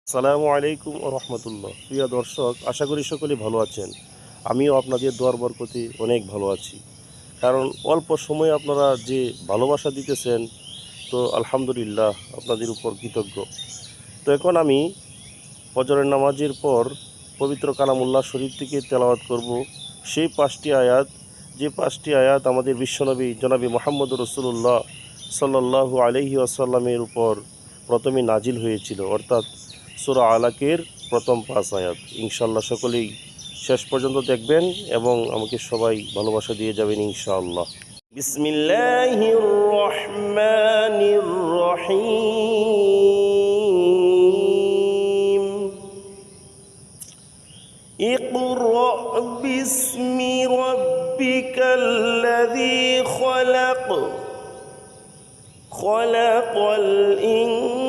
আসসালামু আলাইকুম ও রহমতুল্লাহ। প্রিয় দর্শক, আশা করি সকলে ভালো আছেন। আমিও আপনাদের দোয়ার বরকতে অনেক ভালো আছি। কারণ অল্প সময়ে আপনারা যে ভালোবাসা দিতেছেন, তো আলহামদুলিল্লাহ আপনাদের উপর কৃতজ্ঞ। তো এখন আমি ফজরের নামাজের পর পবিত্র কালামুল্লাহ শরীফ থেকে তেলাওয়াত করব সেই 5টি আয়াত, যে 5টি আয়াত আমাদের বিশ্বনবী জনাবি মুহাম্মদুর রাসূলুল্লাহ সাল্লাল্লাহু আলাইহি ওয়াসাল্লামের উপর প্রথমে নাজিল হয়েছিল, অর্থাৎ সূরা আলাকের প্রথম 5 আয়াত। ইনশাআল্লাহ সকলেই শেষ পর্যন্ত দেখবেন এবং আমাকে সবাই ভালোবাসা দিয়ে যাবেন ইনশাআল্লাহ। বিসমিল্লাহির রহমানির রহিম। اقرأ باسم ربك الذي خلق خلق الإنسان